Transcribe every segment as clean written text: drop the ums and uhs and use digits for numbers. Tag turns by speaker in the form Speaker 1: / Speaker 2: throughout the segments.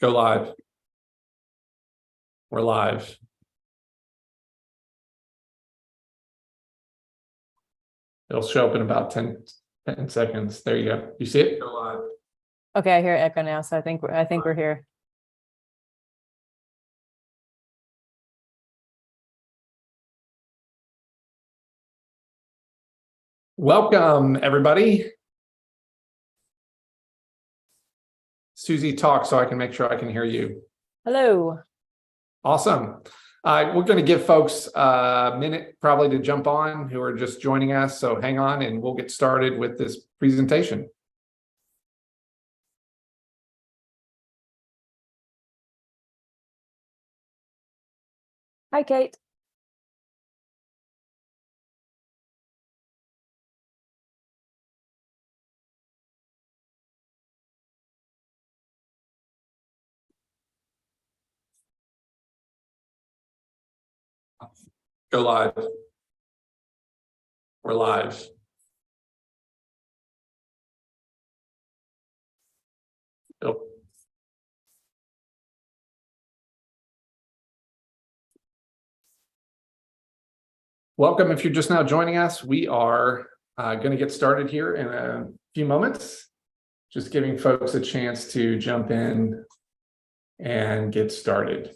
Speaker 1: Go live. We're live. It'll show up in about 10 seconds. There you go. You see it? Go live.
Speaker 2: Okay, I hear echo now, so I think we're here.
Speaker 1: Welcome, everybody. Susie, talk so I can make sure I can hear you.
Speaker 2: Hello.
Speaker 1: Awesome. We're going to give folks a minute probably to jump on who are just joining us. So hang on and we'll get started with this presentation.
Speaker 2: Hi, Kate.
Speaker 1: Go live. We're live. Oh. Welcome. If you're just now joining us, we are going to get started here in a few moments. Just giving folks a chance to jump in and get started.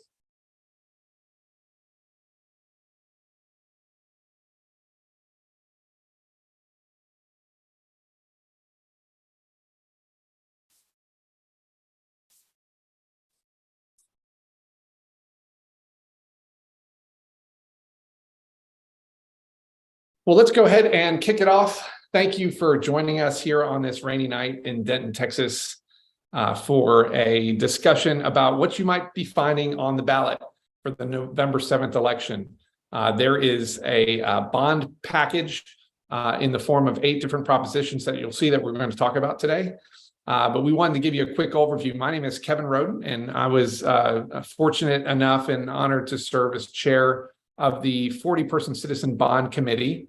Speaker 1: Well, let's go ahead and kick it off. Thank you for joining us here on this rainy night in Denton, Texas, for a discussion about what you might be finding on the ballot for the November 7th election. There is a bond package in the form of 8 different propositions that you'll see that we're going to talk about today. But we wanted to give you a quick overview. My name is Kevin Roden, and I was fortunate enough and honored to serve as chair of the 40-person Citizen Bond Committee.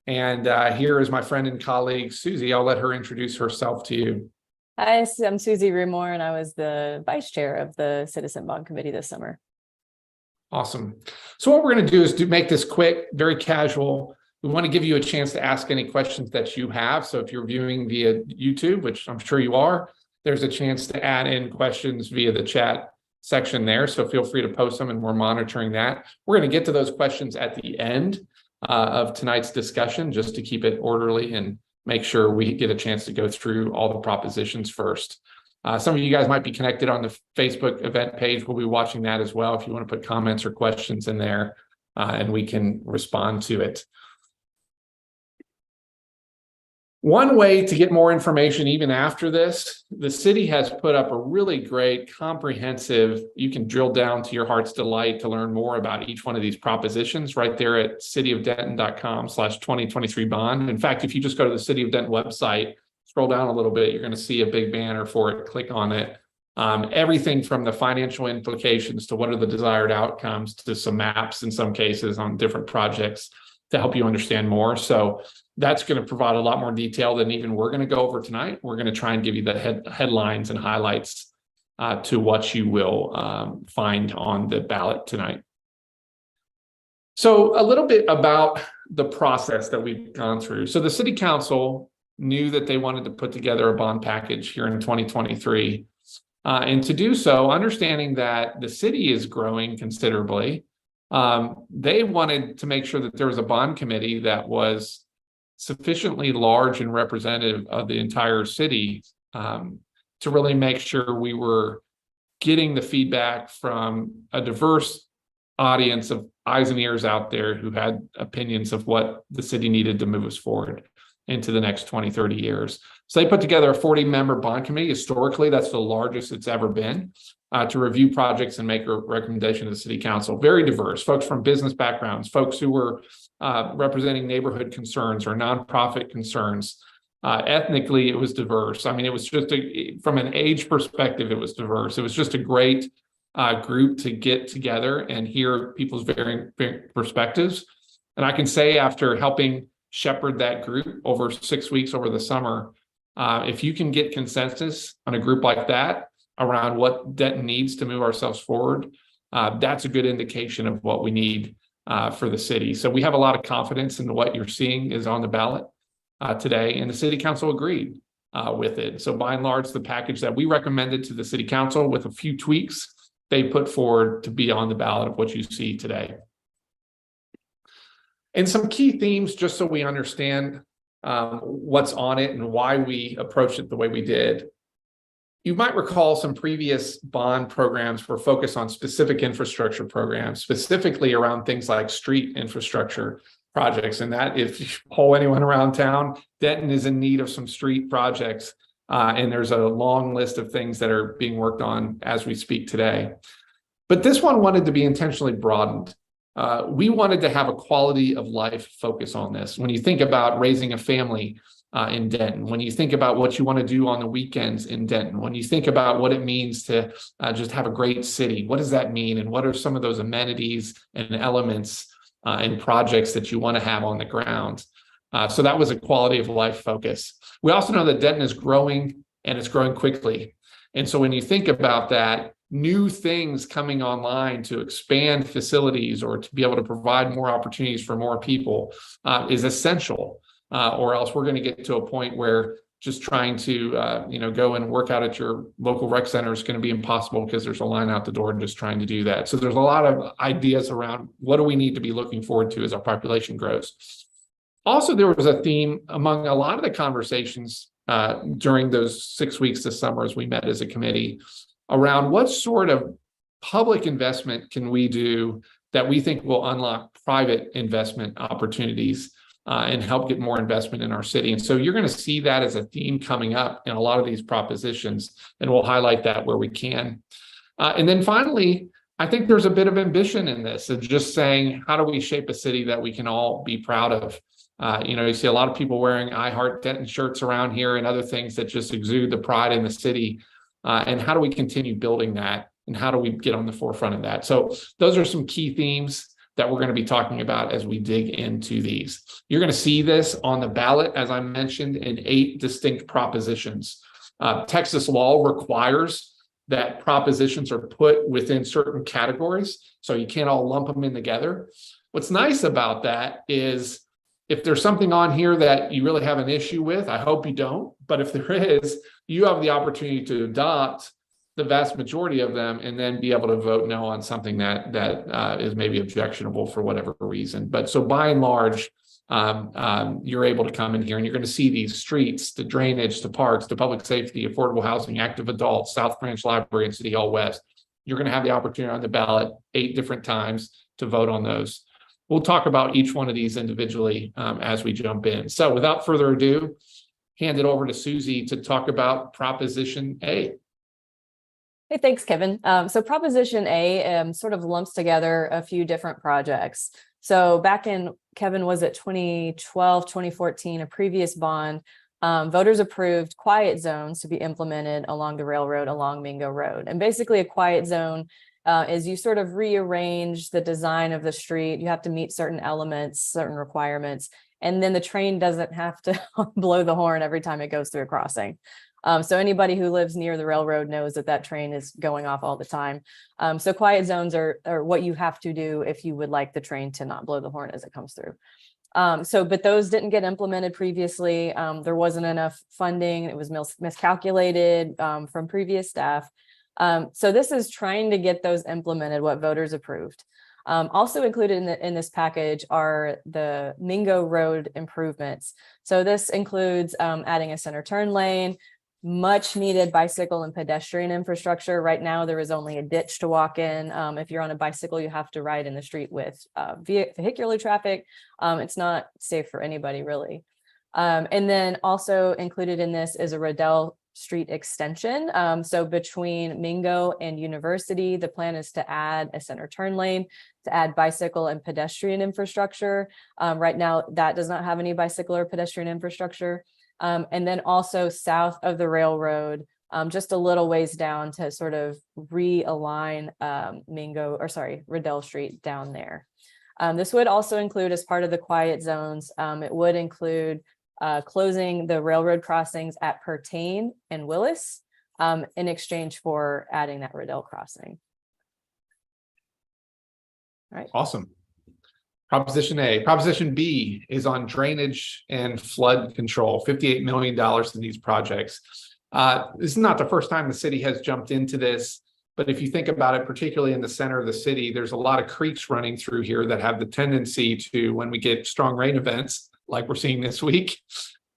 Speaker 1: And here is my friend and colleague, Susie. I'll let her introduce herself to you.
Speaker 2: Hi, I'm Susie Rumore, and I was the vice chair of the Citizen Bond Committee this summer.
Speaker 1: Awesome. So what we're going to do is make this quick, very casual. We want to give you a chance to ask any questions that you have. So if you're viewing via YouTube, which I'm sure you are, there's a chance to add in questions via the chat section there. So feel free to post them and we're monitoring that. We're going to get to those questions at the end of tonight's discussion, just to keep it orderly and make sure we get a chance to go through all the propositions first. Some of you guys might be connected on the Facebook event page. We'll be watching that as well if you want to put comments or questions in there, and we can respond to it. One way to get more information even after this, the city has put up a really great comprehensive, you can drill down to your heart's delight to learn more about each one of these propositions right there at cityofdenton.com/2023bond. In fact, if you just go to the City of Denton website, scroll down a little bit, you're going to see a big banner for it. Click on it. Everything from the financial implications to what are the desired outcomes to some maps in some cases on different projects to help you understand more. So that's going to provide a lot more detail than even we're going to go over tonight. We're going to try and give you the headlines and highlights to what you will find on the ballot tonight. So a little bit about the process that we've gone through. So the City Council knew that they wanted to put together a bond package here in 2023. And to do so, understanding that the city is growing considerably, they wanted to make sure that there was a bond committee that was sufficiently large and representative of the entire city to really make sure we were getting the feedback from a diverse audience of eyes and ears out there who had opinions of what the city needed to move us forward into the next 20, 30 years. So they put together a 40-member bond committee. Historically, that's the largest it's ever been, to review projects and make a recommendation to the city council. Very diverse, folks from business backgrounds, folks who were representing neighborhood concerns or nonprofit concerns. Ethnically, it was diverse. I mean, it was just from an age perspective, it was diverse. It was just a great group to get together and hear people's varying perspectives. And I can say, after helping shepherd that group over 6 weeks over the summer, if you can get consensus on a group like that, around what Denton needs to move ourselves forward, that's a good indication of what we need for the city. So we have a lot of confidence in what you're seeing is on the ballot today, and the city council agreed with it. So by and large, the package that we recommended to the city council with a few tweaks, they put forward to be on the ballot of what you see today. And some key themes, just so we understand what's on it and why we approached it the way we did. You might recall some previous bond programs were focused on specific infrastructure programs, specifically around things like street infrastructure projects. And that, if you poll anyone around town, Denton is in need of some street projects. And there's a long list of things that are being worked on as we speak today. But this one wanted to be intentionally broadened. We wanted to have a quality of life focus on this. When you think about raising a family in Denton, when you think about what you want to do on the weekends in Denton, when you think about what it means to just have a great city, what does that mean? And what are some of those amenities and elements and projects that you want to have on the ground? So that was a quality of life focus. We also know that Denton is growing, and it's growing quickly. And so when you think about that, new things coming online to expand facilities or to be able to provide more opportunities for more people is essential, or else we're going to get to a point where just trying to go and work out at your local rec center is going to be impossible because there's a line out the door and just trying to do that. So there's a lot of ideas around what do we need to be looking forward to as our population grows. Also, there was a theme among a lot of the conversations during those 6 weeks this summer as we met as a committee around what sort of public investment can we do that we think will unlock private investment opportunities and help get more investment in our city. And so you're going to see that as a theme coming up in a lot of these propositions, and we'll highlight that where we can. And then finally, I think there's a bit of ambition in this of just saying, how do we shape a city that we can all be proud of? You see a lot of people wearing I Heart Denton shirts around here and other things that just exude the pride in the city. And how do we continue building that? And how do we get on the forefront of that? So those are some key themes that we're going to be talking about as we dig into these. You're going to see this on the ballot, as I mentioned, in 8 distinct propositions. Texas law requires that propositions are put within certain categories, so you can't all lump them in together. What's nice about that is if there's something on here that you really have an issue with, I hope you don't, but if there is, you have the opportunity to adopt the vast majority of them and then be able to vote no on something that is maybe objectionable for whatever reason. But so by and large, you're able to come in here and you're going to see these streets, the drainage, the parks, the public safety, affordable housing, active adults, South Branch Library, and City Hall West. You're going to have the opportunity on the ballot 8 different times to vote on those. We'll talk about each one of these individually as we jump in. So without further ado, hand it over to Susie to talk about Proposition A.
Speaker 2: Hey, thanks, Kevin. So Proposition A sort of lumps together a few different projects. So back in, Kevin, was it 2012, 2014, a previous bond, voters approved quiet zones to be implemented along the railroad, along Mingo Road. And basically a quiet zone is you sort of rearrange the design of the street. You have to meet certain elements, certain requirements, and then the train doesn't have to blow the horn every time it goes through a crossing. So anybody who lives near the railroad knows that that train is going off all the time. So quiet zones are what you have to do if you would like the train to not blow the horn as it comes through. But those didn't get implemented previously. There wasn't enough funding. It was miscalculated from previous staff. So this is trying to get those implemented, what voters approved. Also included in this package are the Mingo Road improvements. So this includes adding a center turn lane, much needed bicycle and pedestrian infrastructure. Right now, there is only a ditch to walk in. If you're on a bicycle, you have to ride in the street with vehicular traffic. It's not safe for anybody, really. And then also included in this is a Riddell Street extension. So between Mingo and University, the plan is to add a center turn lane, to add bicycle and pedestrian infrastructure. Right now, that does not have any bicycle or pedestrian infrastructure. And then also south of the railroad, just a little ways down to sort of realign Riddell Street down there. This would also include, as part of the quiet zones, it would include closing the railroad crossings at Pertain and Willis, in exchange for adding that Riddell crossing. All right.
Speaker 1: Awesome. Proposition A. Proposition B is on drainage and flood control, $58 million in these projects. This is not the first time the city has jumped into this, but if you think about it, particularly in the center of the city, there's a lot of creeks running through here that have the tendency to, when we get strong rain events, like we're seeing this week,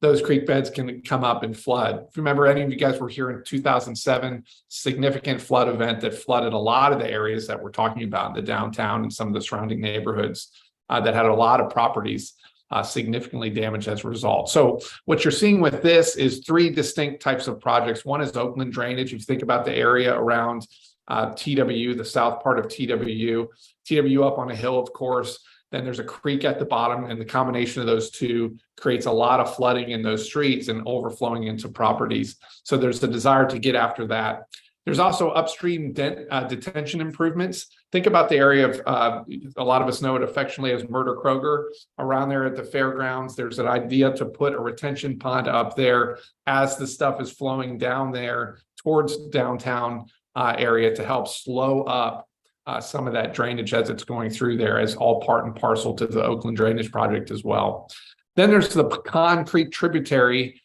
Speaker 1: those creek beds can come up and flood. If you remember, any of you guys were here in 2007, significant flood event that flooded a lot of the areas that we're talking about in the downtown and some of the surrounding neighborhoods that had a lot of properties significantly damaged as a result. So what you're seeing with this is three distinct types of projects. One is Oakland drainage. If you think about the area around TW, the south part of TW up on a hill, of course, then there's a creek at the bottom, and the combination of those two creates a lot of flooding in those streets and overflowing into properties. So there's the desire to get after that. There's also upstream detention improvements. Think about the area of, a lot of us know it affectionately as Murder Kroger. Around there at the fairgrounds, there's an idea to put a retention pond up there as the stuff is flowing down there towards downtown area to help slow up some of that drainage as it's going through there, as all part and parcel to the Oakland drainage project as well. Then there's the Pecan Creek tributary,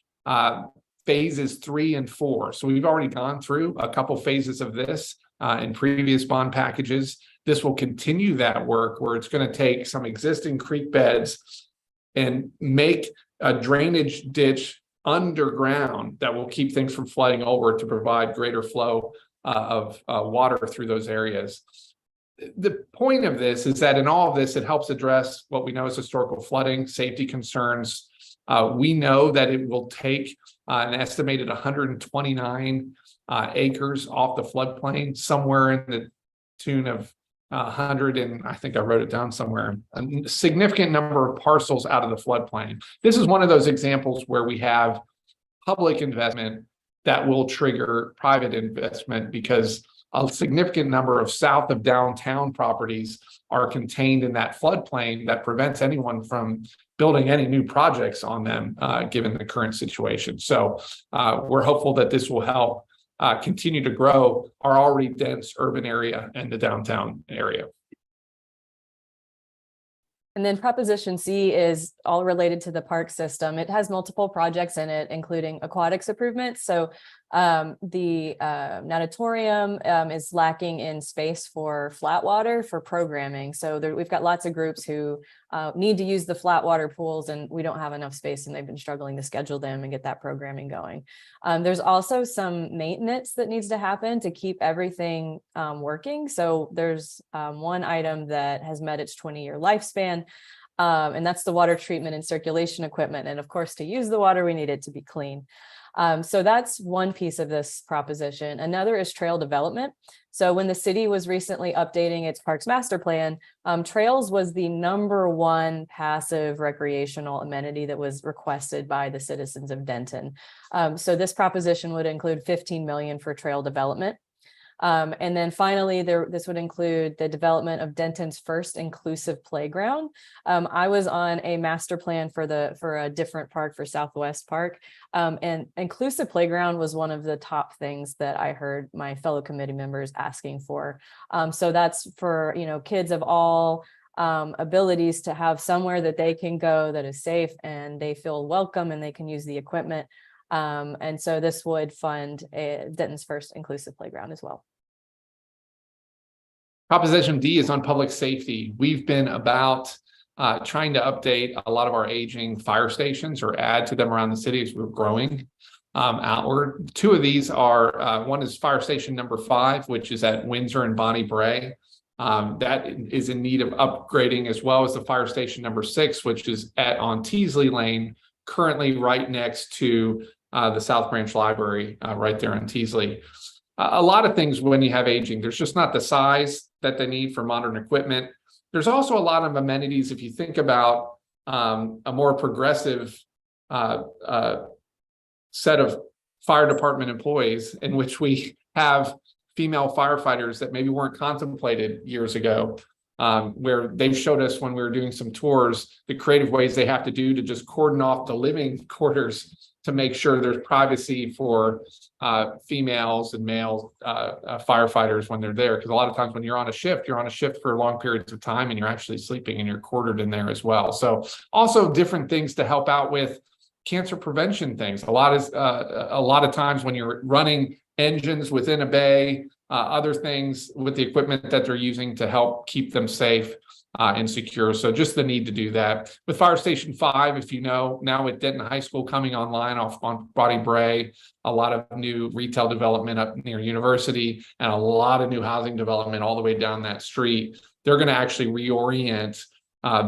Speaker 1: phases 3 and 4. So we've already gone through a couple phases of this in previous bond packages. This will continue that work where it's going to take some existing creek beds and make a drainage ditch underground that will keep things from flooding over to provide greater flow of water through those areas. The point of this is that in all of this, it helps address what we know as historical flooding, safety concerns. We know that it will take an estimated 129 acres off the floodplain, somewhere in the tune of 100, and I think I wrote it down somewhere, a significant number of parcels out of the floodplain. This is one of those examples where we have public investment that will trigger private investment, because a significant number of south of downtown properties are contained in that floodplain that prevents anyone from building any new projects on them, given the current situation. So we're hopeful that this will help continue to grow our already dense urban area and the downtown area.
Speaker 2: And then Proposition C is all related to the park system. It has multiple projects in it, including aquatics improvements. So the natatorium is lacking in space for flat water for programming. So we've got lots of groups who need to use the flat water pools, and we don't have enough space, and they've been struggling to schedule them and get that programming going. There's also some maintenance that needs to happen to keep everything working. So there's one item that has met its 20-year lifespan, and that's the water treatment and circulation equipment. And of course, to use the water, we need it to be clean. So that's one piece of this proposition. Another is trail development. So when the city was recently updating its parks master plan, trails was the #1 passive recreational amenity that was requested by the citizens of Denton. So this proposition would include $15 million for trail development. And then finally, this would include the development of Denton's first inclusive playground. I was on a master plan for a different park, for Southwest Park, and inclusive playground was one of the top things that I heard my fellow committee members asking for. So that's for, kids of all abilities to have somewhere that they can go that is safe and they feel welcome and they can use the equipment. And so this would fund Denton's first inclusive playground as well.
Speaker 1: Proposition D is on public safety. We've been about trying to update a lot of our aging fire stations or add to them around the city as we're growing outward. Two of these are, one is fire station number 5, which is at Windsor and Bonnie Bray. That is in need of upgrading, as well as the fire station number 6, which is on Teasley Lane, currently right next to the South Branch Library, right there on Teasley. A lot of things when you have aging, there's just not the size that they need for modern equipment. There's also a lot of amenities. If you think about a more progressive set of fire department employees, in which we have female firefighters that maybe weren't contemplated years ago, where they've showed us when we were doing some tours, the creative ways they have to do to just cordon off the living quarters to make sure there's privacy for females and male firefighters when they're there. Because a lot of times when you're on a shift for long periods of time and you're actually sleeping and you're quartered in there as well. So also different things to help out with cancer prevention things. A lot of times when you're running engines within a bay, other things with the equipment that they're using to help keep them safe and secure. So just the need to do that. With Fire Station 5, if you know, now with Denton High School coming online off on Body Bray, a lot of new retail development up near University and a lot of new housing development all the way down that street, they're going to actually reorient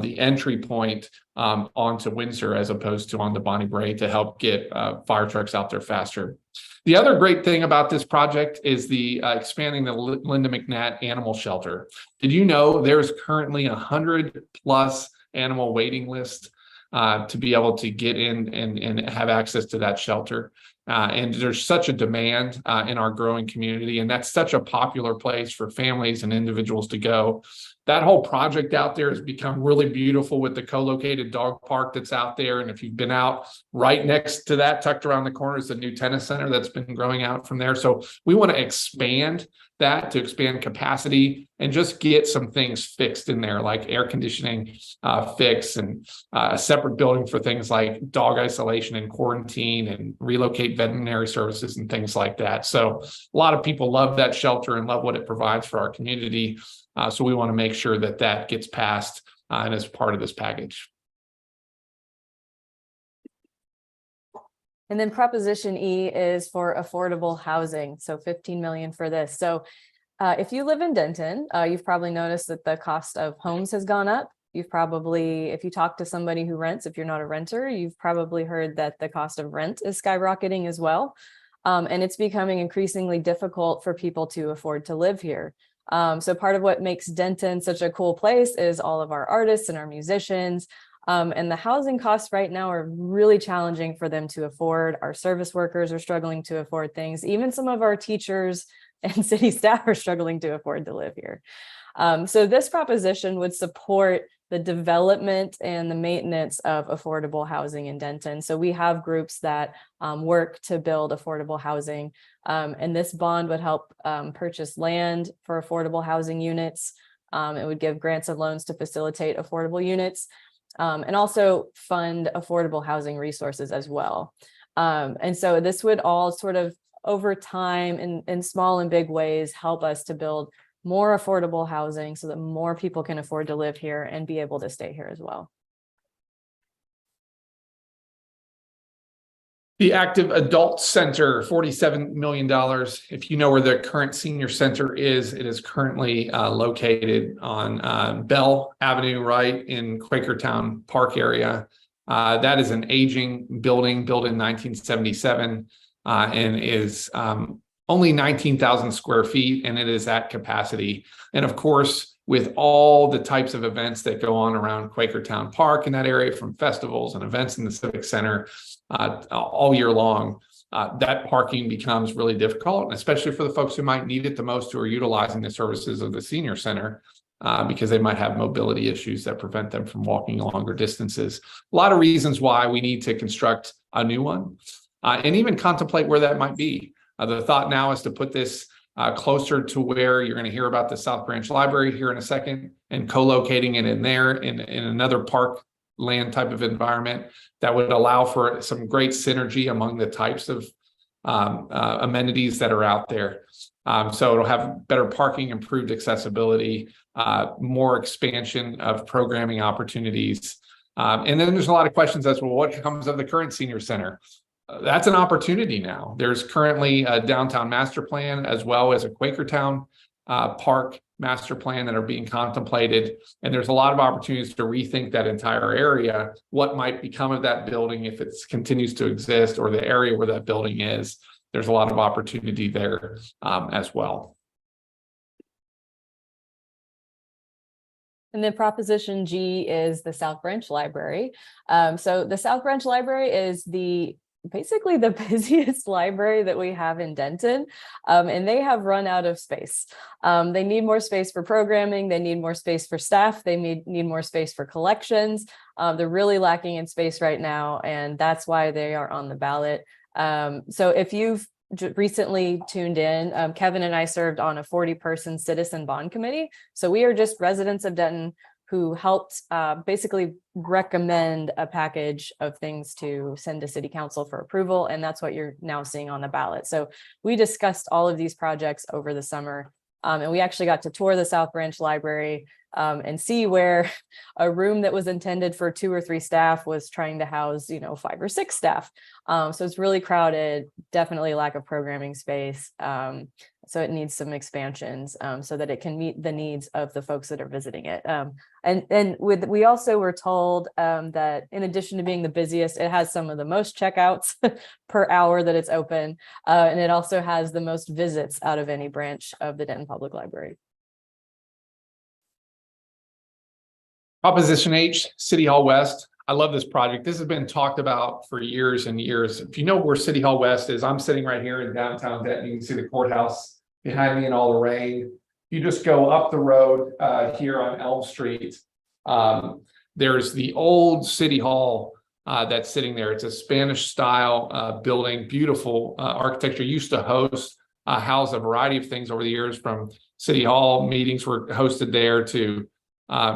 Speaker 1: the entry point onto Windsor as opposed to onto Bonnie Bray to help get fire trucks out there faster. The other great thing about this project is the expanding the Linda McNatt Animal Shelter. Did you know there's currently 100+ animal waiting list to be able to get in and have access to that shelter? And there's such a demand in our growing community, and that's such a popular place for families and individuals to go. That whole project out there has become really beautiful with the co-located dog park that's out there. And if you've been out right next to that, tucked around the corner, is the new tennis center that's been growing out from there. So we want to expand that to expand capacity and just get some things fixed in there, like air conditioning fix and a separate building for things like dog isolation and quarantine and relocate veterinary services and things like that. So a lot of people love that shelter and love what it provides for our community. So we want to make sure that that gets passed and is part of this package.
Speaker 2: And then Proposition E is for affordable housing. So 15 million for this. So if you live in Denton, you've probably noticed that the cost of homes has gone up. You've probably, if you talk to somebody who rents, if you're not a renter, you've probably heard that the cost of rent is skyrocketing as well. And it's becoming increasingly difficult for people to afford to live here. So part of what makes Denton such a cool place is all of our artists and our musicians. And the housing costs right now are really challenging for them to afford. Our service workers are struggling to afford things. Even some of our teachers and city staff are struggling to afford to live here. So this proposition would support the development and the maintenance of affordable housing in Denton. So we have groups that work to build affordable housing, and this bond would help purchase land for affordable housing units. It would give grants and loans to facilitate affordable units, and also fund affordable housing resources as well. And so this would all sort of over time in small and big ways help us to build more affordable housing so that more people can afford to live here and be able to stay here as well.
Speaker 1: The Active Adult Center, $47 million. If you know where the current senior center is, it is currently located on Bell Avenue, right in Quakertown Park area. That is an aging building built in 1977 and is only 19,000 square feet, and it is at capacity. And of course, with all the types of events that go on around Quakertown Park in that area, from festivals and events in the Civic Center all year long, that parking becomes really difficult, and especially for the folks who might need it the most, who are utilizing the services of the senior center, because they might have mobility issues that prevent them from walking longer distances. A lot of reasons why we need to construct a new one and even contemplate where that might be. The thought now is to put this closer to where you're going to hear about the South Branch Library here in a second, and co-locating it in there in another park land type of environment that would allow for some great synergy among the types of amenities that are out there. So it'll have better parking, improved accessibility, more expansion of programming opportunities. And then there's a lot of questions as well, what comes of the current senior center? That's an opportunity now. There's currently a downtown master plan as well as a Quakertown Park master plan that are being contemplated. And there's a lot of opportunities to rethink that entire area, what might become of that building if it continues to exist, or the area where that building is. There's a lot of opportunity there as well.
Speaker 2: And then Proposition G is the South Branch Library. So the South Branch Library is the basically the busiest library that we have in Denton, and they have run out of space. They need more space for programming. They need more space for staff. They need more space for collections. They're really lacking in space right now, and that's why they are on the ballot. So if you've recently tuned in, Kevin and I served on a 40-person citizen bond committee. So we are just residents of Denton who helped basically recommend a package of things to send to city council for approval. And that's what you're now seeing on the ballot. So we discussed all of these projects over the summer. And we actually got to tour the South Branch Library and see where a room that was intended for 2 or 3 staff was trying to house, 5 or 6 staff. So it's really crowded, definitely lack of programming space. So it needs some expansions so that it can meet the needs of the folks that are visiting it. We also were told that in addition to being the busiest, it has some of the most checkouts per hour that it's open. And it also has the most visits out of any branch of the Denton Public Library.
Speaker 1: Proposition H, City Hall West. I love this project. This has been talked about for years and years. If you know where City Hall West is, I'm sitting right here in downtown Denton. You can see the courthouse behind me in all the rain. You just go up the road here on Elm Street. There's the old City Hall that's sitting there. It's a Spanish style building, beautiful architecture. Used to house a variety of things over the years, from City Hall meetings were hosted there to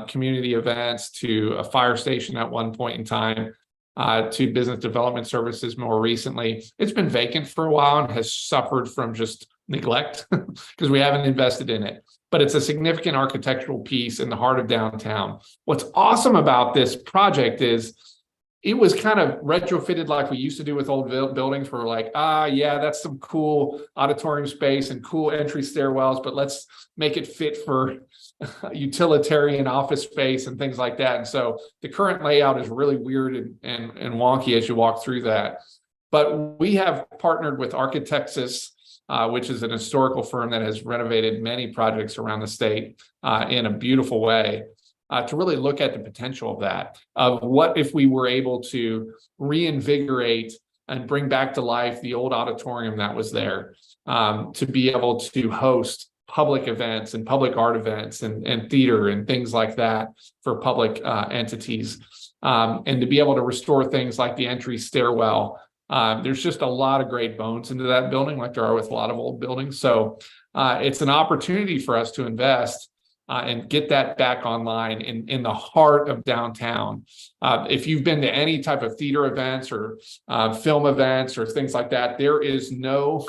Speaker 1: community events, to a fire station at one point in time, to business development services more recently. It's been vacant for a while and has suffered from just neglect because we haven't invested in it. But it's a significant architectural piece in the heart of downtown. What's awesome about this project is it was kind of retrofitted like we used to do with old buildings, where we're like, yeah, that's some cool auditorium space and cool entry stairwells, but let's make it fit for utilitarian office space and things like that. And so the current layout is really weird and wonky as you walk through that. But we have partnered with Architectus, which is an historical firm that has renovated many projects around the state in a beautiful way, to really look at the potential of that, of what if we were able to reinvigorate and bring back to life the old auditorium that was there, to be able to host public events and public art events and theater and things like that for public entities, and to be able to restore things like the entry stairwell. There's just a lot of great bones into that building, like there are with a lot of old buildings. So it's an opportunity for us to invest and get that back online in the heart of downtown. If you've been to any type of theater events or film events or things like that, there is no,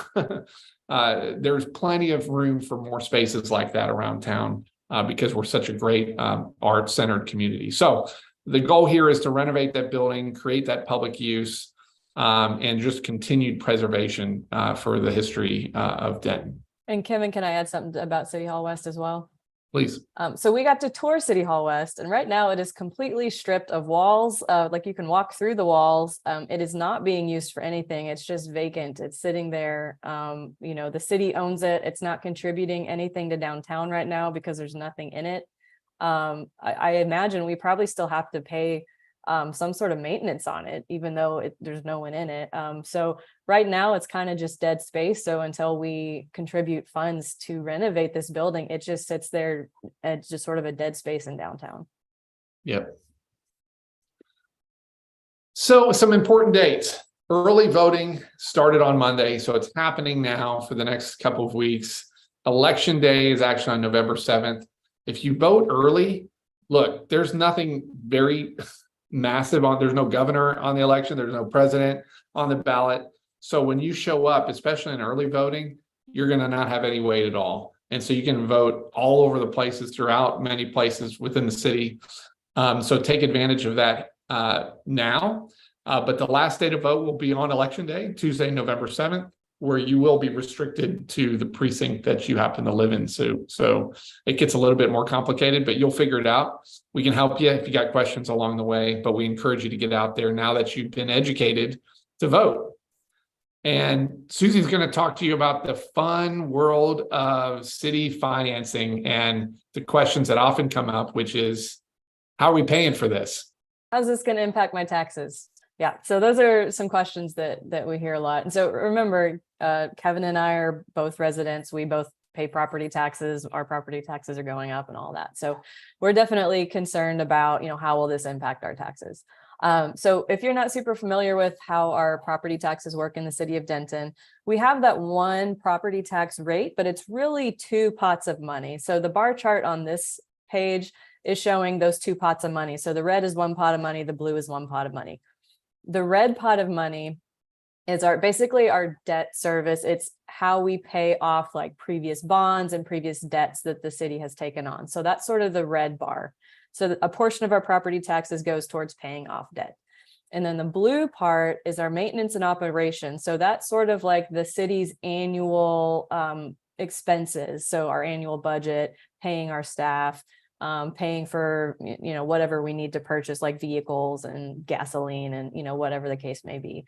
Speaker 1: there's plenty of room for more spaces like that around town because we're such a great art-centered community. So the goal here is to renovate that building, create that public use, and just continued preservation for the history of Denton.
Speaker 2: And Kevin, can I add something about City Hall West as well?
Speaker 1: Please.
Speaker 2: So we got to tour City Hall West, and right now it is completely stripped of walls. Like you can walk through the walls. It is not being used for anything. It's just vacant. It's sitting there. The city owns it. It's not contributing anything to downtown right now because there's nothing in it. I imagine we probably still have to pay some sort of maintenance on it, even though there's no one in it. So right now it's kind of just dead space. So until we contribute funds to renovate this building, it just sits there. It's just sort of a dead space in downtown.
Speaker 1: Yep. So some important dates. Early voting started on Monday, so it's happening now for the next couple of weeks. Election day is actually on November 7th. If you vote early, look, there's nothing very massive there's no governor on the election, there's no president on the ballot. So when you show up, especially in early voting, you're going to not have any weight at all. And so you can vote all over the places throughout many places within the city. So take advantage of that now. But the last day to vote will be on election day, Tuesday, November 7th, where you will be restricted to the precinct that you happen to live in. So it gets a little bit more complicated, but you'll figure it out. We can help you if you got questions along the way, but we encourage you to get out there now that you've been educated to vote. And Susie's going to talk to you about the fun world of city financing and the questions that often come up, which is, how are we paying for this?
Speaker 2: How's this going to impact my taxes? Yeah, so those are some questions that we hear a lot. And so remember, Kevin and I are both residents. We both pay property taxes. Our property taxes are going up and all that. So we're definitely concerned about, how will this impact our taxes? So if you're not super familiar with how our property taxes work in the city of Denton, we have that one property tax rate, but it's really two pots of money. So the bar chart on this page is showing those two pots of money. So the red is one pot of money, the blue is one pot of money. The red pot of money is basically our debt service. It's how we pay off like previous bonds and previous debts that the city has taken on. So that's sort of the red bar. So a portion of our property taxes goes towards paying off debt. And then the blue part is our maintenance and operation. So that's sort of like the city's annual expenses. So our annual budget, paying our staff, paying for, whatever we need to purchase, like vehicles and gasoline and, whatever the case may be.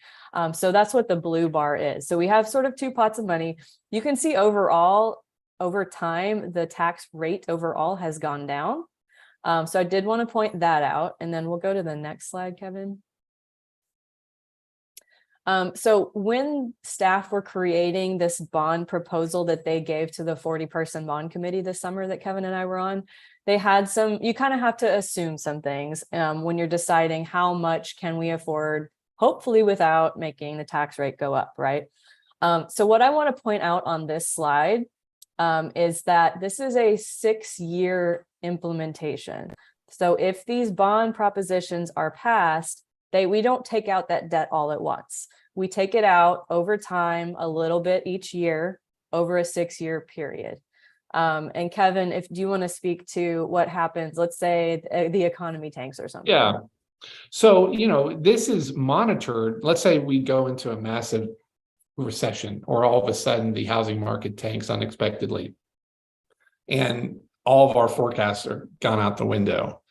Speaker 2: So that's what the blue bar is. So we have sort of two pots of money. You can see overall, over time, the tax rate overall has gone down. So I did want to point that out. And then we'll go to the next slide, Kevin. So when staff were creating this bond proposal that they gave to the 40-person bond committee this summer that Kevin and I were on, they had you kind of have to assume some things when you're deciding how much can we afford, hopefully without making the tax rate go up, right? So what I want to point out on this slide is that this is a 6-year implementation. So if these bond propositions are passed, we don't take out that debt all at once. We take it out over time, a little bit each year over a 6-year period. And Kevin, do you want to speak to what happens? Let's say the economy tanks or something.
Speaker 1: Yeah. So, this is monitored. Let's say we go into a massive recession, or all of a sudden the housing market tanks unexpectedly, and all of our forecasts are gone out the window.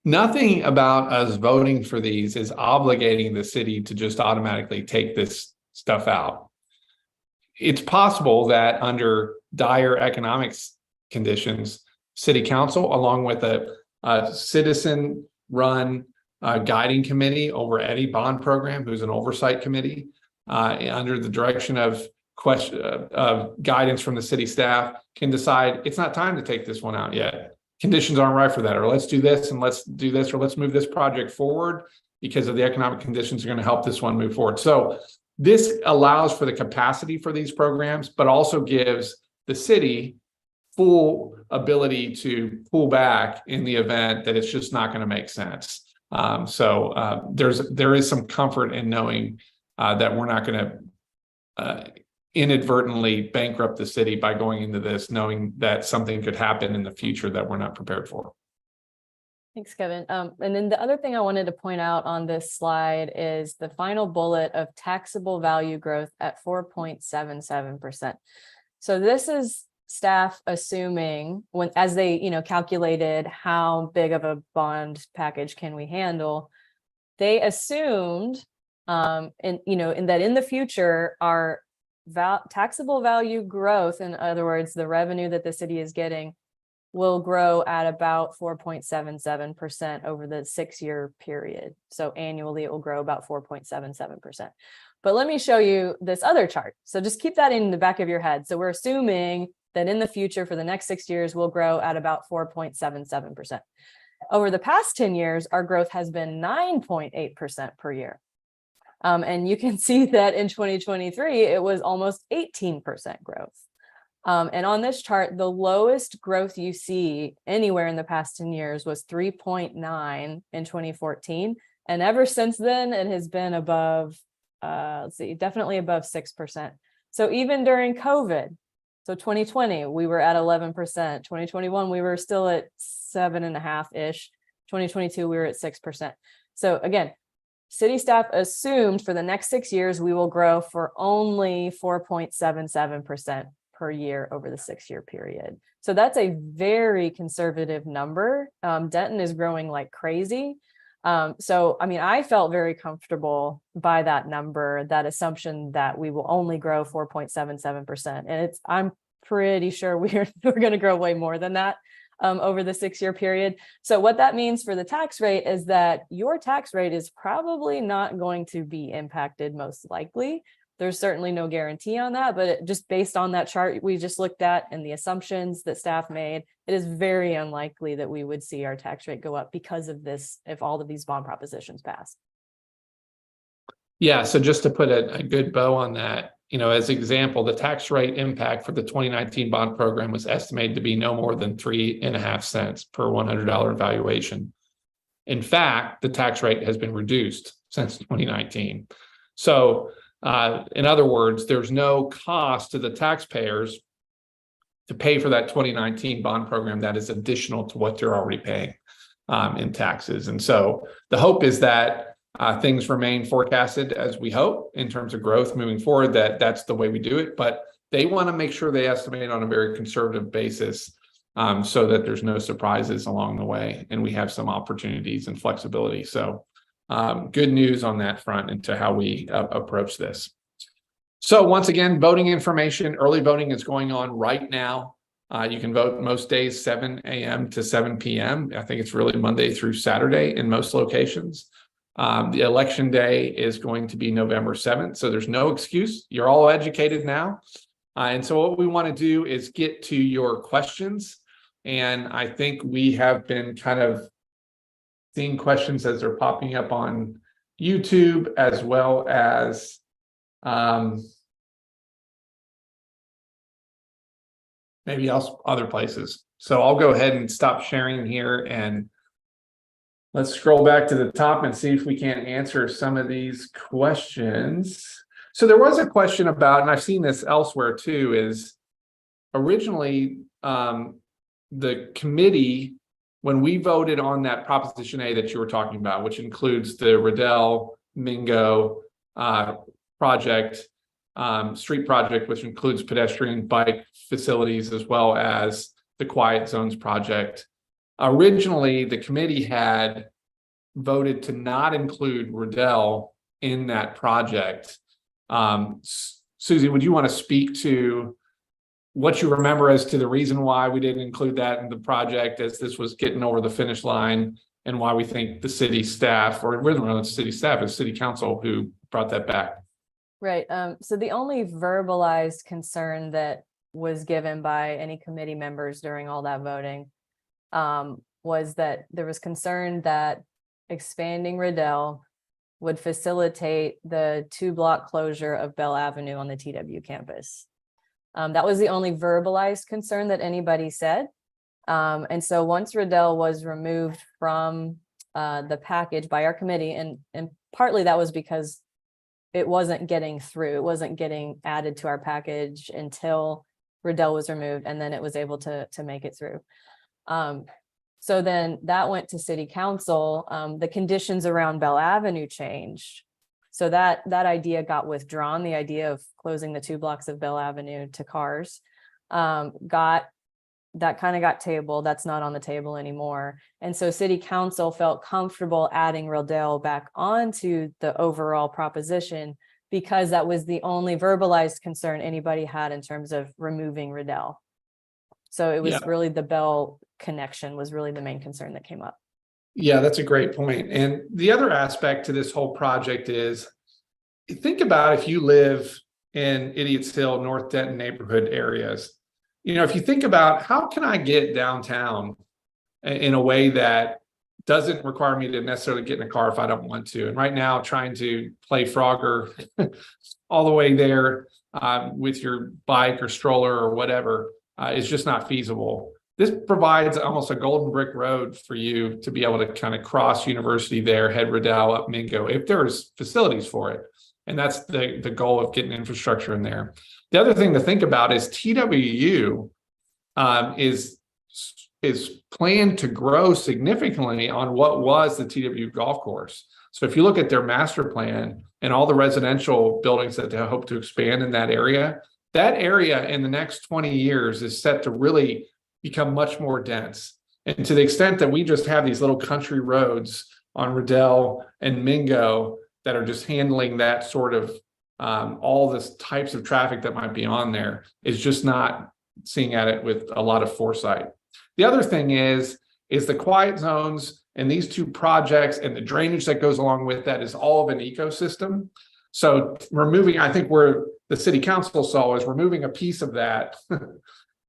Speaker 1: Nothing about us voting for these is obligating the city to just automatically take this stuff out. It's possible that under dire economics conditions, city council, along with a citizen-run guiding committee over any bond program, who's an oversight committee, under the direction of guidance from the city staff, can decide it's not time to take this one out yet. Conditions aren't right for that, or let's do this and let's do this, or let's move this project forward because of the economic conditions are going to help this one move forward. So this allows for the capacity for these programs, but also gives the city full ability to pull back in the event that it's just not going to make sense. There is some comfort in knowing that we're not going to inadvertently bankrupt the city by going into this, knowing that something could happen in the future that we're not prepared for.
Speaker 2: Thanks, Kevin. And then the other thing I wanted to point out on this slide is the final bullet of taxable value growth at 4.77%. So this is staff assuming as they, calculated how big of a bond package can we handle, they assumed, in that in the future, our taxable value growth, in other words, the revenue that the city is getting, will grow at about 4.77% over the 6-year period. So annually, it will grow about 4.77%. But let me show you this other chart. So just keep that in the back of your head. So we're assuming that in the future, for the next 6 years, we'll grow at about 4.77%. Over the past 10 years, our growth has been 9.8% per year. And you can see that in 2023, it was almost 18% growth. And on this chart, the lowest growth you see anywhere in the past 10 years was 3.9 in 2014. And ever since then, it has been above, definitely above 6%. So even during COVID, so 2020, we were at 11%. 2021, we were still at 7.5-ish. 2022, we were at 6%. So again, city staff assumed for the next 6 years, we will grow for only 4.77% per year over the 6-year period. So that's a very conservative number. Denton is growing like crazy. So, I felt very comfortable by that number, that assumption that we will only grow 4.77%. And I'm pretty sure we're going to grow way more than that. over the 6-year period. So what that means for the tax rate is that your tax rate is probably not going to be impacted, most likely. There's certainly no guarantee on that, but just based on that chart we just looked at and the assumptions that staff made, it is very unlikely that we would see our tax rate go up because of this if all of these bond propositions pass.
Speaker 1: Yeah, so just to put a good bow on that, as example, the tax rate impact for the 2019 bond program was estimated to be no more than 3.5 cents per $100 valuation. In fact, the tax rate has been reduced since 2019. So, in other words, there's no cost to the taxpayers to pay for that 2019 bond program that is additional to what they're already paying in taxes. And so the hope is that things remain forecasted as we hope in terms of growth moving forward, that's the way we do it. But they want to make sure they estimate on a very conservative basis so that there's no surprises along the way and we have some opportunities and flexibility. So good news on that front into how we approach this. So once again, voting information, early voting is going on right now. You can vote most days 7 a.m. to 7 p.m. I think it's really Monday through Saturday in most locations. The election day is going to be November 7th. So there's no excuse. You're all educated now. And so what we want to do is get to your questions. And I think we have been kind of seeing questions as they're popping up on YouTube as well as maybe else other places. So I'll go ahead and stop sharing here and let's scroll back to the top and see if we can't answer some of these questions. So there was a question about, and I've seen this elsewhere too, is originally the committee, when we voted on that Proposition A that you were talking about, which includes the Riddell Mingo project, street project, which includes pedestrian bike facilities, as well as the Quiet Zones project. Originally, the committee had voted to not include Riddell in that project. Susie, would you want to speak to what you remember as to the reason why we didn't include that in the project as this was getting over the finish line, and why we think the city staff, or really not the city staff, it's city council who brought that back?
Speaker 2: Right. So the only verbalized concern that was given by any committee members during all that voting was that there was concern that expanding Riddell would facilitate the 2-block closure of Bell Avenue on the TW campus. That was the only verbalized concern that anybody said. And so once Riddell was removed from the package by our committee, and partly that was because it wasn't getting through, it wasn't getting added to our package until Riddell was removed, and then it was able to make it through. So then that went to city council. The conditions around Bell Avenue changed. So that idea got withdrawn. The idea of closing the 2 blocks of Bell Avenue to cars that kind of got tabled. That's not on the table anymore. And so city council felt comfortable adding Riddell back onto the overall proposition because that was the only verbalized concern anybody had in terms of removing Riddell. So it was really the Bell connection was really the main concern that came up.
Speaker 1: Yeah, that's a great point. And the other aspect to this whole project is, think about if you live in Idiot's Hill, North Denton neighborhood areas. If you think about how can I get downtown in a way that doesn't require me to necessarily get in a car if I don't want to. And right now, trying to play Frogger all the way there with your bike or stroller or whatever is just not feasible. This provides almost a golden brick road for you to be able to kind of cross University there, head Riddell up Mingo, if there's facilities for it. And that's the goal of getting infrastructure in there. The other thing to think about is TWU is planned to grow significantly on what was the TWU golf course. So if you look at their master plan and all the residential buildings that they hope to expand in that area in the next 20 years is set to really become much more dense. And to the extent that we just have these little country roads on Riddell and Mingo that are just handling that sort of all this types of traffic that might be on there is just not seeing at it with a lot of foresight. The other thing is the quiet zones and these two projects and the drainage that goes along with that is all of an ecosystem. So removing, I think where the city council saw is removing a piece of that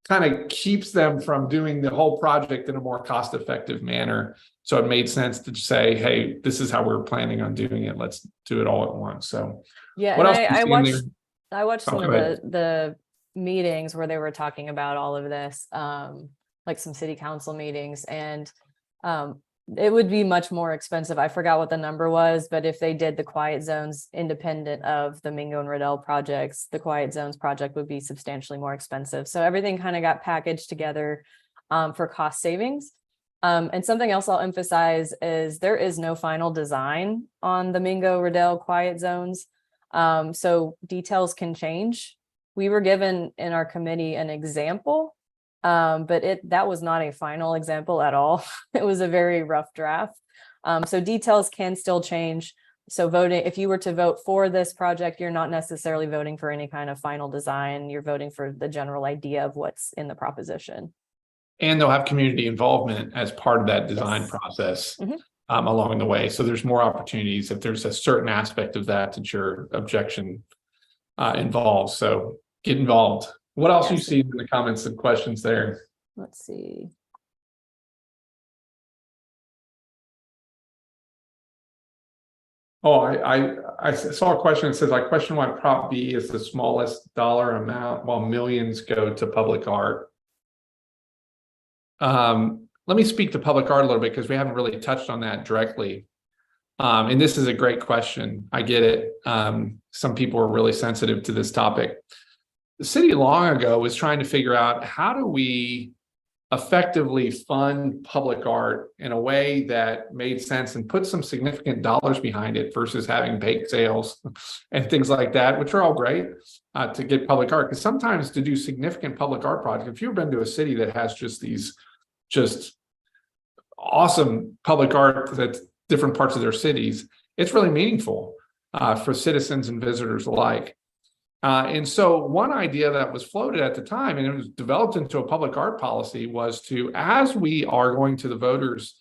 Speaker 1: kind of keeps them from doing the whole project in a more cost-effective manner. So it made sense to say, hey, this is how we're planning on doing it. Let's do it all at once. So
Speaker 2: Yeah,
Speaker 1: what
Speaker 2: and
Speaker 1: else do you
Speaker 2: I
Speaker 1: see in
Speaker 2: watched
Speaker 1: there?
Speaker 2: I watched
Speaker 1: Oh,
Speaker 2: some
Speaker 1: go
Speaker 2: of
Speaker 1: ahead.
Speaker 2: the meetings where they were talking about all of this, like some city council meetings, and it would be much more expensive. I forgot what the number was, but if they did the quiet zones independent of the Mingo and Riddell projects, the quiet zones project would be substantially more expensive. So everything kind of got packaged together for cost savings. And something else I'll emphasize is there is no final design on the Mingo Riddell quiet zones. So details can change. We were given in our committee an example, but that was not a final example at all. It was a very rough draft. So details can still change. So voting, if you were to vote for this project, you're not necessarily voting for any kind of final design. You're voting for the general idea of what's in the proposition.
Speaker 1: And they'll have community involvement as part of that design
Speaker 2: Yes.
Speaker 1: process
Speaker 2: Mhm.
Speaker 1: along the way. So there's more opportunities if there's a certain aspect of that your objection involves. So get involved. What else you
Speaker 2: Yes.
Speaker 1: see in the comments and questions there?
Speaker 2: Let's see.
Speaker 1: Oh, I saw a question that says, I question why Prop B is the smallest dollar amount while millions go to public art. Let me speak to public art a little bit because we haven't really touched on that directly. And this is a great question. I get it. Some people are really sensitive to this topic. The city long ago was trying to figure out how do we effectively fund public art in a way that made sense and put some significant dollars behind it versus having bake sales and things like that, which are all great to get public art. Because sometimes to do significant public art projects, if you've been to a city that has just these just awesome public art that's different parts of their cities, it's really meaningful for citizens and visitors alike. And so one idea that was floated at the time, and it was developed into a public art policy, was to, as we are going to the voters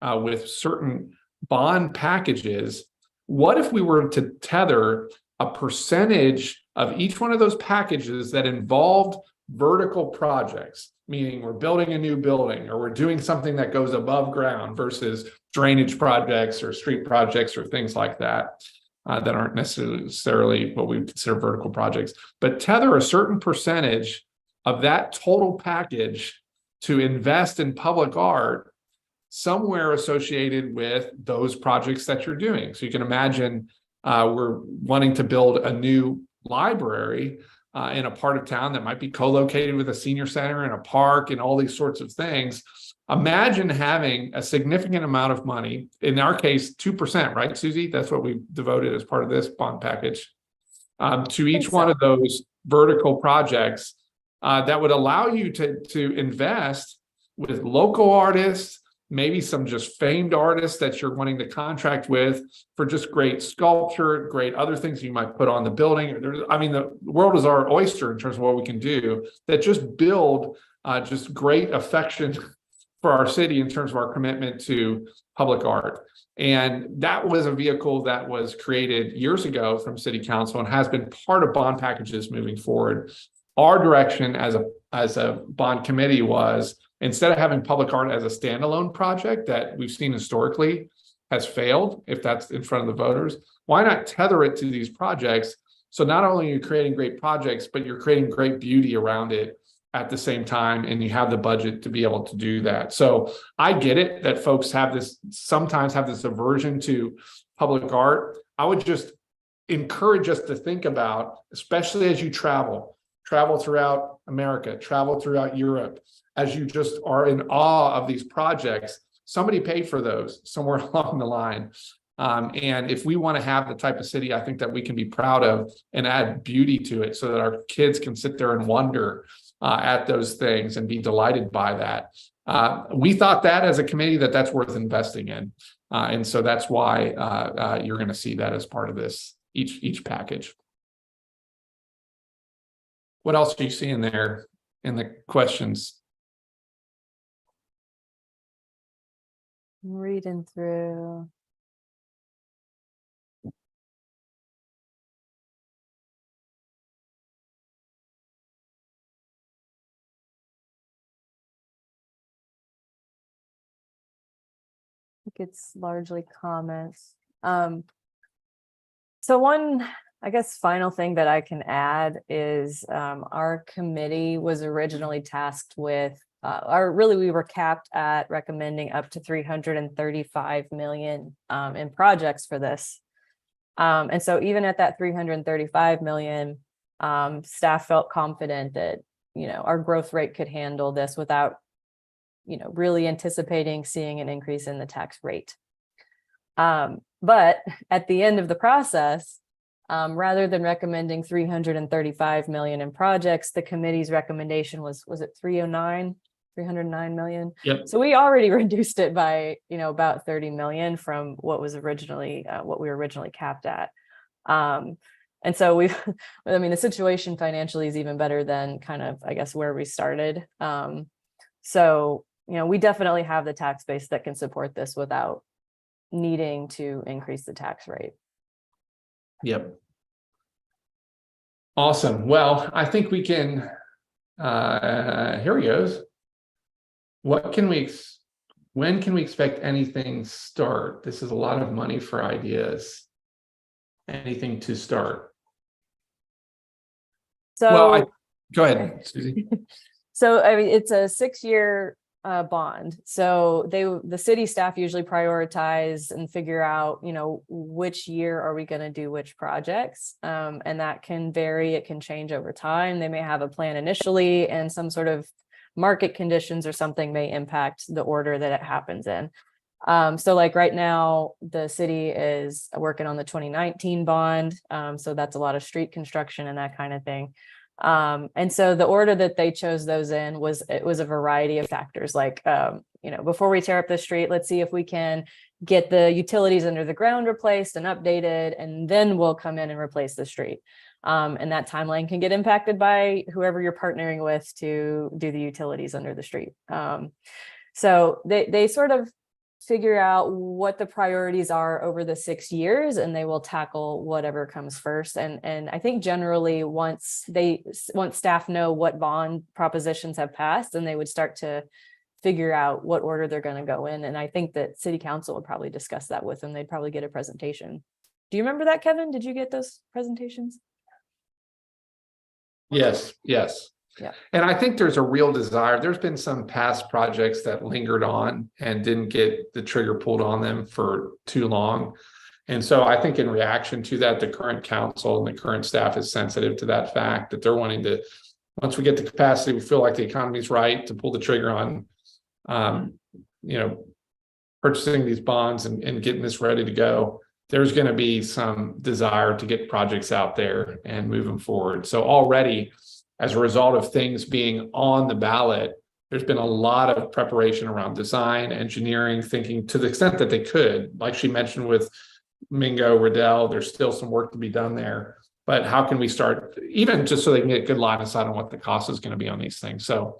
Speaker 1: with certain bond packages, what if we were to tether a percentage of each one of those packages that involved vertical projects, meaning we're building a new building or we're doing something that goes above ground versus drainage projects or street projects or things like that. That aren't necessarily what we consider vertical projects, but tether a certain percentage of that total package to invest in public art somewhere associated with those projects that you're doing. So you can imagine we're wanting to build a new library in a part of town that might be co-located with a senior center and a park and all these sorts of things. Imagine having a significant amount of money, in our case, 2%, right, Susie? That's what we devoted as part of this bond package to each one of those vertical projects that would allow you to invest with local artists, maybe some just famed artists that you're wanting to contract with for just great sculpture, great other things you might put on the building. I mean, the world is our oyster in terms of what we can do that just build just great affection for our city in terms of our commitment to public art. And that was a vehicle that was created years ago from city council and has been part of bond packages moving forward. Our direction as a bond committee was, instead of having public art as a standalone project that we've seen historically has failed, if that's in front of the voters, why not tether it to these projects? So not only are you creating great projects, but you're creating great beauty around it at the same time, and you have the budget to be able to do that. So I get it that folks sometimes have this aversion to public art. I would just encourage us to think about, especially as you travel throughout America, travel throughout Europe, as you just are in awe of these projects, somebody paid for those somewhere along the line. And if we want to have the type of city I think that we can be proud of and add beauty to it so that our kids can sit there and wonder at those things and be delighted by that. We thought that as a committee that's worth investing in. And so that's why you're going to see that as part of this, each package. What else do you see in there in the questions?
Speaker 2: I'm reading through. I think it's largely comments. So one, I guess, final thing that I can add is our committee was originally tasked with, we were capped at recommending up to 335 million in projects for this. And so even at that 335 million, staff felt confident that, our growth rate could handle this without, really anticipating seeing an increase in the tax rate. But at the end of the process, rather than recommending 335 million in projects, the committee's recommendation was it 309 million?
Speaker 1: Yep.
Speaker 2: So we already reduced it by, about 30 million from what was originally, what we were originally capped at. And so the situation financially is even better than kind of, I guess, where we started. So, we definitely have the tax base that can support this without needing to increase the tax rate.
Speaker 1: Yep. Awesome. Well, I think we can, here he goes. When can we expect anything start? This is a lot of money for ideas. Anything to start?
Speaker 2: So
Speaker 1: go ahead, Susie.
Speaker 2: So it's a 6-year bond. So the city staff usually prioritize and figure out, which year are we going to do which projects, and that can vary. It can change over time. They may have a plan initially, and some sort of market conditions or something may impact the order that it happens in. So like right now, the city is working on the 2019 bond. So that's a lot of street construction and that kind of thing. And so the order that they chose those in was a variety of factors, like, before we tear up the street, let's see if we can get the utilities under the ground replaced and updated, and then we'll come in and replace the street. And that timeline can get impacted by whoever you're partnering with to do the utilities under the street. So they sort of figure out what the priorities are over the 6 years, and they will tackle whatever comes first. And I think generally once staff know what bond propositions have passed, then they would start to figure out what order they're going to go in. And I think that city council would probably discuss that with them. They'd probably get a presentation. Do you remember that, Kevin? Did you get those presentations?
Speaker 1: Yes.
Speaker 2: Yeah.
Speaker 1: And I think there's a real desire. There's been some past projects that lingered on and didn't get the trigger pulled on them for too long. And so I think in reaction to that, the current council and the current staff is sensitive to that fact, that they're wanting to, once we get the capacity, we feel like the economy is right to pull the trigger on, purchasing these bonds and getting this ready to go. There's going to be some desire to get projects out there and move them forward. So already, as a result of things being on the ballot, there's been a lot of preparation around design, engineering, thinking to the extent that they could. Like she mentioned with Mingo, Riddell, there's still some work to be done there. But how can we start, even just so they can get a good line of sight on what the cost is going to be on these things? So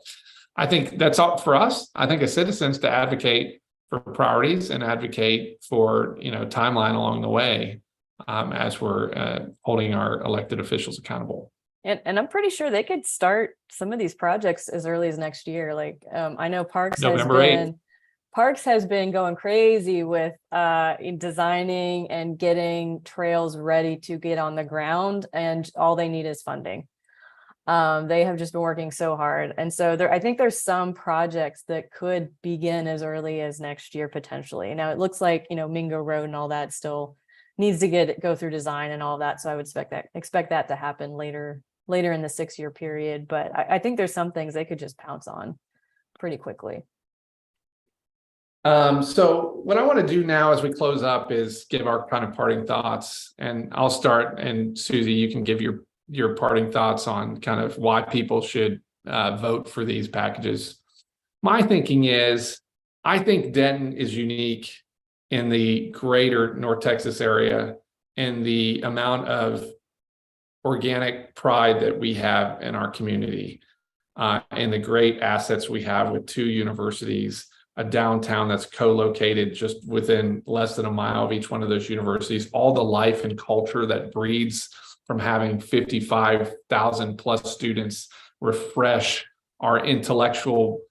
Speaker 1: I think that's up for us, I think, as citizens, to advocate for priorities and advocate for, timeline along the way, as we're holding our elected officials accountable.
Speaker 2: And I'm pretty sure they could start some of these projects as early as next year. Like, I know Parks has been going crazy with in designing and getting trails ready to get on the ground, and all they need is funding. They have just been working so hard. And so I think there's some projects that could begin as early as next year, potentially. Now it looks like, Mingo Road and all that still needs to go through design and all that. So I would expect that to happen later in the 6-year period. But I think there's some things they could just pounce on pretty quickly.
Speaker 1: So what I want to do now as we close up is give our kind of parting thoughts, and I'll start, and Susie, you can give your parting thoughts on kind of why people should vote for these packages. My thinking is, I think Denton is unique in the greater North Texas area in the amount of organic pride that we have in our community. and the great assets we have with 2 universities, a downtown that's co-located just within less than a mile of each one of those universities, all the life and culture that breeds from having 55,000 plus students refresh our intellectual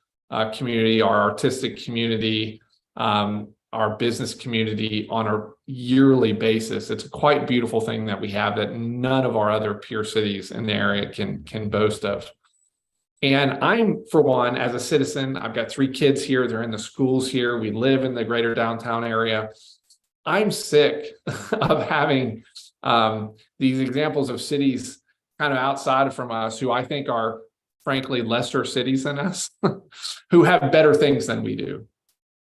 Speaker 1: community, our artistic community, our business community on a yearly basis. It's a quite beautiful thing that we have that none of our other peer cities in the area can boast of. And I'm, for one, as a citizen, I've got 3 kids here. They're in the schools here. We live in the greater downtown area. I'm sick of having these examples of cities kind of outside from us who I think are, frankly, lesser cities than us, who have better things than we do.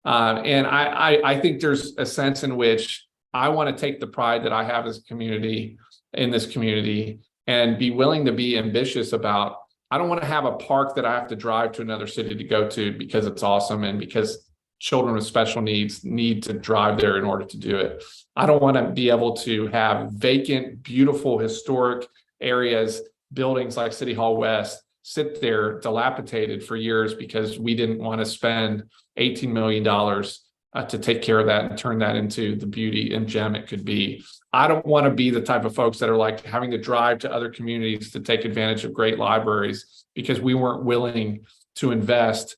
Speaker 1: And I think there's a sense in which I want to take the pride that I have as a community in this community and be willing to be ambitious about, I don't want to have a park that I have to drive to another city to go to because it's awesome and because children with special needs need to drive there in order to do it. I don't want to be able to have vacant, beautiful, historic areas, buildings like City Hall West, sit there dilapidated for years because we didn't want to spend $18 million to take care of that and turn that into the beauty and gem it could be. I don't want to be the type of folks that are like having to drive to other communities to take advantage of great libraries because we weren't willing to invest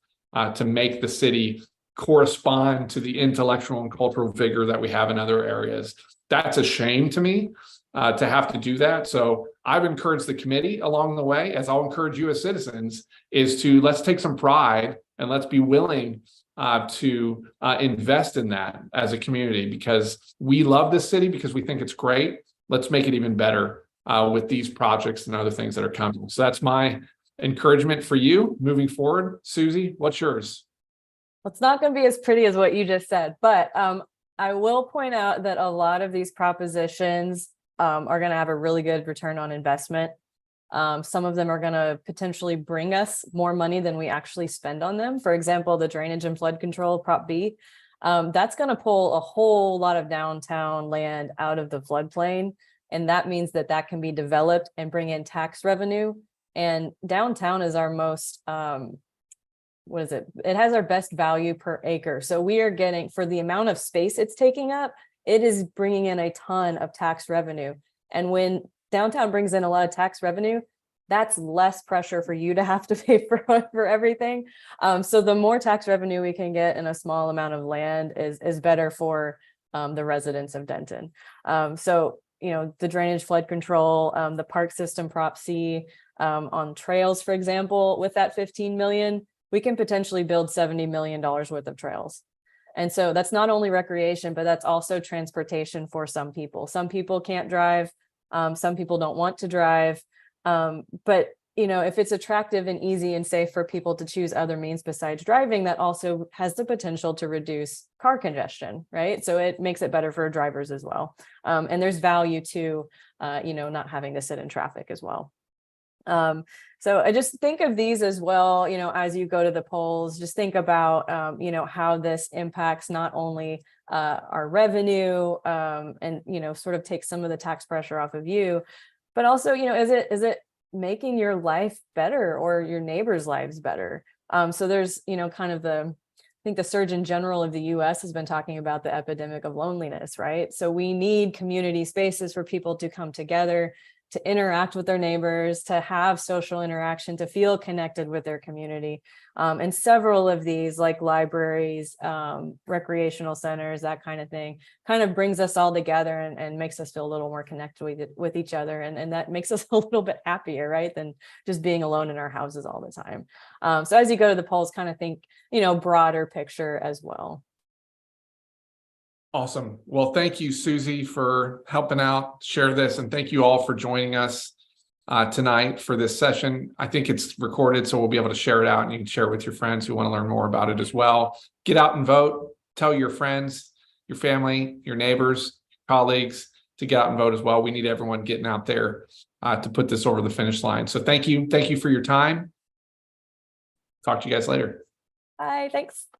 Speaker 1: to make the city correspond to the intellectual and cultural vigor that we have in other areas. That's a shame to me to have to do that. So I've encouraged the committee along the way, as I'll encourage you as citizens, is to let's take some pride and let's be willing to invest in that as a community because we love this city because we think it's great. Let's make it even better with these projects and other things that are coming. So that's my encouragement for you moving forward. Susie, what's yours?
Speaker 2: It's not going to be as pretty as what you just said, but I will point out that a lot of these propositions are going to have a really good return on investment. Some of them are going to potentially bring us more money than we actually spend on them. For example, the drainage and flood control Prop B, that's going to pull a whole lot of downtown land out of the floodplain. And that means that that can be developed and bring in tax revenue. And downtown is our most, what is it? It has our best value per acre. So we are getting, for the amount of space it's taking up, it is bringing in a ton of tax revenue. And when downtown brings in a lot of tax revenue, that's less pressure for you to have to pay for everything. So the more tax revenue we can get in a small amount of land is better for the residents of Denton. So, you know, the drainage flood control, the park system Prop C on trails, for example, with that 15 million, we can potentially build $70 million worth of trails. And so that's not only recreation, but that's also transportation for some people. Some people can't drive. Some people don't want to drive. But, you know, if it's attractive and easy and safe for people to choose other means besides driving, that also has the potential to reduce car congestion, right? So it makes it better for drivers as well. And there's value to, you know, not having to sit in traffic as well. So I just think of these as well, you know, as you go to the polls, just think about, you know, how this impacts not only our revenue and, you know, sort of take some of the tax pressure off of you, but also, you know, is it making your life better or your neighbors' lives better? So there's, you know, kind of I think the Surgeon General of the US has been talking about the epidemic of loneliness, right? So we need community spaces for people to come together, to interact with their neighbors, to have social interaction, to feel connected with their community. And several of these, like libraries, recreational centers, that kind of thing, kind of brings us all together and makes us feel a little more connected with each other. And that makes us a little bit happier, right, than just being alone in our houses all the time. So as you go to the polls, kind of think, you know, broader picture as well.
Speaker 1: Awesome. Well, thank you, Susie, for helping out, share this, and thank you all for joining us tonight for this session. I think it's recorded, so we'll be able to share it out, and you can share it with your friends who want to learn more about it as well. Get out and vote. Tell your friends, your family, your neighbors, colleagues to get out and vote as well. We need everyone getting out there to put this over the finish line. So thank you. Thank you for your time. Talk to you guys later.
Speaker 2: Bye. Thanks.